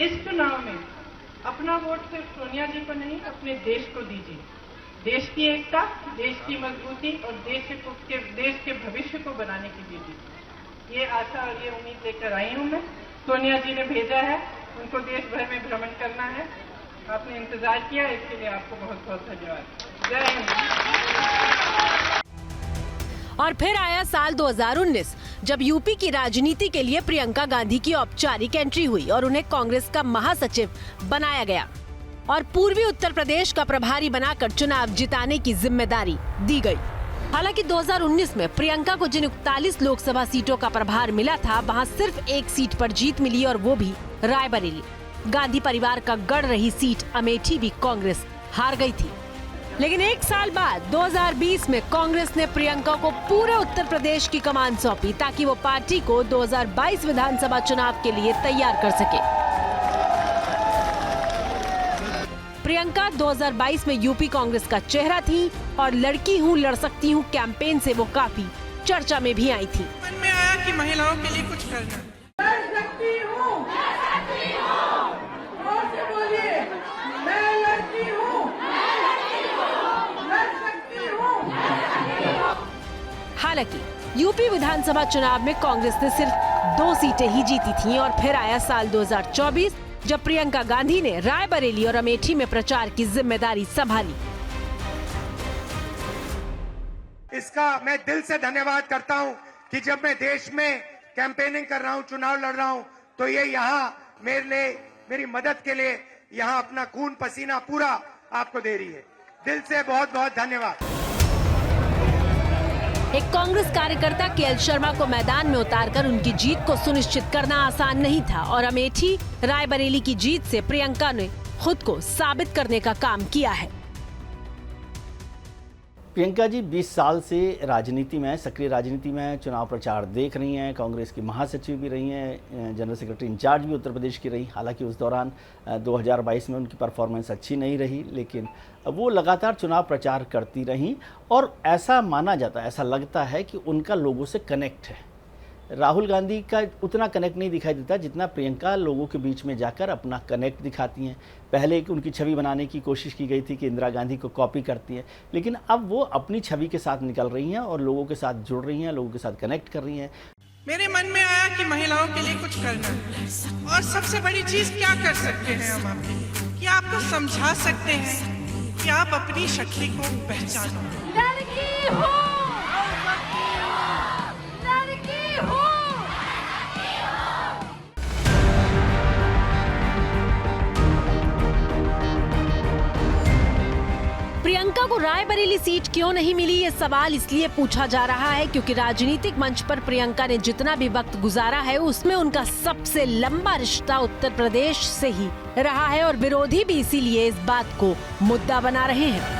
इस चुनाव में अपना वोट सिर्फ सोनिया जी को नहीं, अपने देश को दीजिए। देश की एकता, देश की मजबूती और देश के भविष्य को बनाने के लिए दीजिए। ये आशा और ये उम्मीद लेकर आई हूं मैं। सोनिया जी ने भेजा है, उनको देश भर में भ्रमण करना है। आपने इंतजार किया, इसके लिए आपको बहुत बहुत धन्यवाद। जय हिंद। और फिर आया साल 2019, जब यूपी की राजनीति के लिए प्रियंका गांधी की औपचारिक एंट्री हुई और उन्हें कांग्रेस का महासचिव बनाया गया और पूर्वी उत्तर प्रदेश का प्रभारी बनाकर चुनाव जिताने की जिम्मेदारी दी गई। हालांकि 2019 में प्रियंका को जिन 41 लोकसभा सीटों का प्रभार मिला था, वहां सिर्फ एक सीट पर जीत मिली और वो भी रायबरेली। गांधी परिवार का गढ़ रही सीट अमेठी भी कांग्रेस हार गई थी। लेकिन एक साल बाद 2020 में कांग्रेस ने प्रियंका को पूरे उत्तर प्रदेश की कमान सौंपी ताकि वो पार्टी को 2022 विधानसभा चुनाव के लिए तैयार कर सके। प्रियंका 2022 में यूपी कांग्रेस का चेहरा थी और लड़की हूँ लड़ सकती हूँ कैंपेन से वो काफी चर्चा में भी आई थी। मन में आया कि महिलाओं के लिए कुछ करना। लड़ सकती हूँ, जोर से बोलिए, मैं लड़की हूँ, लड़ सकती हूँ। हालांकि यूपी विधानसभा चुनाव में कांग्रेस ने सिर्फ 2 सीटें ही जीती थीं और फिर आया साल 2024, जब प्रियंका गांधी ने रायबरेली और अमेठी में प्रचार की जिम्मेदारी संभाली। इसका मैं दिल से धन्यवाद करता हूं कि जब मैं देश में कैंपेनिंग कर रहा हूं, चुनाव लड़ रहा हूं, तो ये यहाँ मेरे लिए, मेरी मदद के लिए यहाँ अपना खून पसीना पूरा आपको दे रही है। दिल से बहुत बहुत धन्यवाद। एक कांग्रेस कार्यकर्ता केएल शर्मा को मैदान में उतारकर उनकी जीत को सुनिश्चित करना आसान नहीं था और अमेठी रायबरेली की जीत से प्रियंका ने खुद को साबित करने का काम किया है। प्रियंका जी 20 साल से राजनीति में, सक्रिय राजनीति में चुनाव प्रचार देख रही हैं, कांग्रेस की महासचिव भी रही हैं, जनरल सेक्रेटरी इंचार्ज भी उत्तर प्रदेश की रही। हालांकि उस दौरान 2022 में उनकी परफॉर्मेंस अच्छी नहीं रही, लेकिन वो लगातार चुनाव प्रचार करती रहीं और ऐसा माना जाता है, ऐसा लगता है कि उनका लोगों से कनेक्ट है। राहुल गांधी का उतना कनेक्ट नहीं दिखाई देता जितना प्रियंका लोगों के बीच में जाकर अपना कनेक्ट दिखाती हैं। पहले उनकी छवि बनाने की कोशिश की गई थी कि इंदिरा गांधी को कॉपी करती हैं, लेकिन अब वो अपनी छवि के साथ निकल रही हैं और लोगों के साथ जुड़ रही हैं, लोगों के साथ कनेक्ट कर रही हैं। मेरे मन में आया कि महिलाओं के लिए कुछ करना है और सबसे बड़ी चीज क्या कर सकते हैं हम आपके लिए, कि आपको समझा सकते हैं कि आप अपनी शक्ति को पहचानो। लड़की हो, लड़की हो। प्रियंका को रायबरेली सीट क्यों नहीं मिली, ये सवाल इसलिए पूछा जा रहा है क्योंकि राजनीतिक मंच पर प्रियंका ने जितना भी वक्त गुजारा है उसमें उनका सबसे लंबा रिश्ता उत्तर प्रदेश से ही रहा है और विरोधी भी इसीलिए इस बात को मुद्दा बना रहे हैं।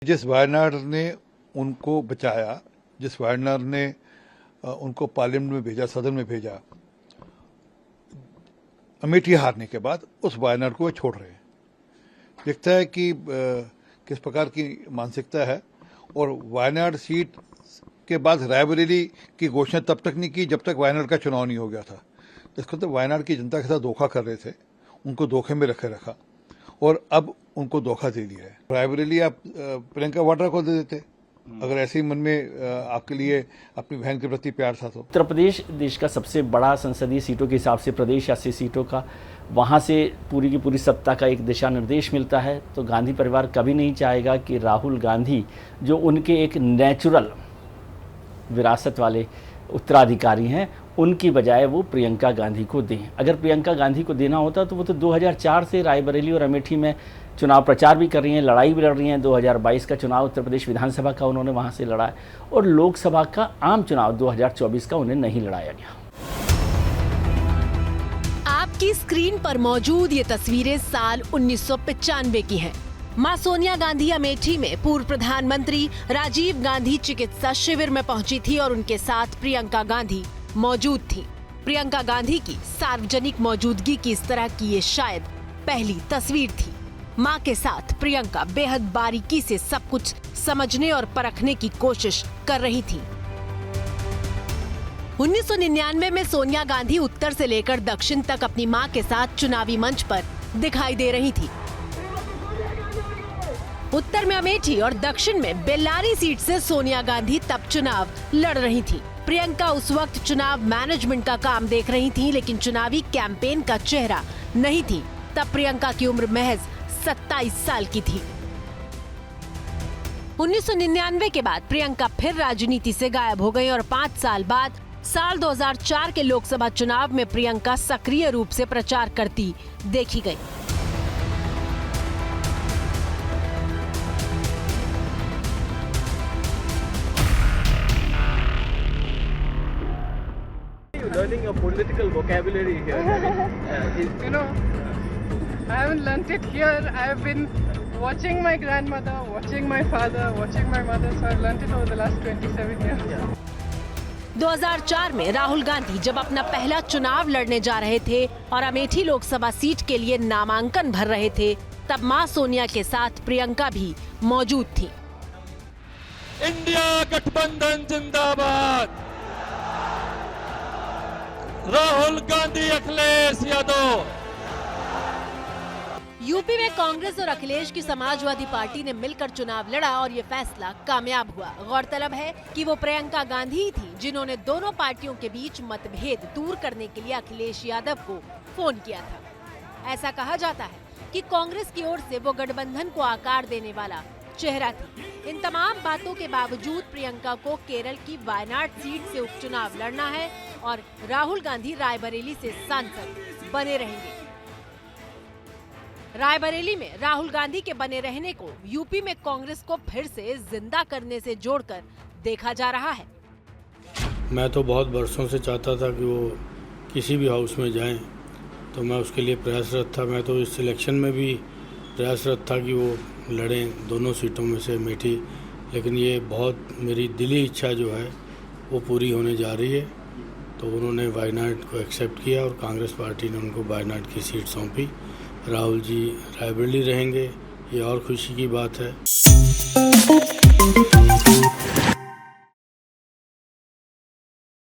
जिस वायनाड ने उनको बचाया, जिस वायनाड ने उनको पार्लियामेंट में भेजा, सदन में भेजा, अमेठी हारने के बाद उस वायनाड को वे छोड़ रहे हैं। दिखता है कि किस प्रकार की मानसिकता है। और वायनाड सीट के बाद रायबरेली की घोषणा तब तक नहीं की जब तक वायनाड का चुनाव नहीं हो गया था। इसका मतलब वायनाड की जनता के साथ धोखा कर रहे थे, उनको धोखे में रखा और अब उनको धोखा दे दिया है। रायबरेली आप प्रियंका वाड्रा को दे देते अगर ऐसे ही मन में आपके लिए अपनी बहन के प्रति प्यार था तो। उत्तर प्रदेश देश का सबसे बड़ा संसदीय सीटों के हिसाब से प्रदेश, 80 सीटों का, वहाँ से पूरी की पूरी सत्ता का एक दिशा निर्देश मिलता है। तो गांधी परिवार कभी नहीं चाहेगा कि राहुल गांधी, जो उनके एक नेचुरल विरासत वाले उत्तराधिकारी हैं, उनकी बजाय वो प्रियंका गांधी को दें। अगर प्रियंका गांधी को देना होता तो वो तो 2004 से रायबरेली और अमेठी में चुनाव प्रचार भी कर रही हैं, लड़ाई भी लड़ रही हैं। 2022 का चुनाव उत्तर प्रदेश विधानसभा का उन्होंने वहाँ से लड़ा है और लोकसभा का आम चुनाव 2024 का उन्हें नहीं लड़ाया गया। आपकी स्क्रीन पर मौजूद ये तस्वीरें साल 1995 की हैं। मां सोनिया गांधी अमेठी में पूर्व प्रधानमंत्री राजीव गांधी चिकित्सा शिविर में पहुंची थी और उनके साथ प्रियंका गांधी मौजूद थी। प्रियंका गांधी की सार्वजनिक मौजूदगी की इस तरह की ये शायद पहली तस्वीर थी। मां के साथ प्रियंका बेहद बारीकी से सब कुछ समझने और परखने की कोशिश कर रही थी। 1999 में सोनिया गांधी उत्तर से लेकर दक्षिण तक अपनी मां के साथ चुनावी मंच पर दिखाई दे रही थी। उत्तर में अमेठी और दक्षिण में बेल्लारी सीट से सोनिया गांधी तब चुनाव लड़ रही थी। प्रियंका उस वक्त चुनाव मैनेजमेंट का काम देख रही थी, लेकिन चुनावी कैंपेन का चेहरा नहीं थी। तब प्रियंका की उम्र महज 27 साल की थी। 1999 के बाद प्रियंका फिर राजनीति से गायब हो गई और 5 साल बाद साल 2004 के लोकसभा चुनाव में प्रियंका सक्रिय रूप से प्रचार करती देखी गई। Learning a political vocabulary here. You know, I haven't learnt it here. I have been watching my grandmother, watching my father, watching my mother, so I've learnt it over the last 27 years. 2004 में राहुल गांधी जब अपना पहला चुनाव लड़ने जा रहे थे और अमेठी लोकसभा सीट के लिए नामांकन भर रहे थे, तब मां सोनिया के साथ प्रियंका भी मौजूद थी। इंडिया गठबंधन जिंदाबाद, राहुल गांधी अखिलेश यादव। यूपी में कांग्रेस और अखिलेश की समाजवादी पार्टी ने मिलकर चुनाव लड़ा और ये फैसला कामयाब हुआ। गौरतलब है कि वो प्रियंका गांधी ही थी जिन्होंने दोनों पार्टियों के बीच मतभेद दूर करने के लिए अखिलेश यादव को फोन किया था। ऐसा कहा जाता है कि कांग्रेस की ओर से वो गठबंधन को आकार देने वाला चेहरा थी। इन तमाम बातों के बावजूद प्रियंका को केरल की वायनाड सीट से उपचुनाव लड़ना है और राहुल गांधी रायबरेली से सांसद बने रहेंगे। रायबरेली में राहुल गांधी के बने रहने को यूपी में कांग्रेस को फिर से जिंदा करने से जोड़कर देखा जा रहा है। मैं तो बहुत वर्षों से चाहता था कि वो किसी भी हाउस में जाएं, तो मैं उसके लिए प्रयासरत था। मैं तो इस सिलेक्शन में भी प्रयासरत था कि वो लड़ें दोनों सीटों में से अमेठी, लेकिन ये बहुत मेरी दिली इच्छा जो है वो पूरी होने जा रही है। तो उन्होंने वायनाड को एक्सेप्ट किया और कांग्रेस पार्टी ने उनको वायनाड की सीट सौंपी। राहुल जी रायबरेली रहेंगे, ये और खुशी की बात है।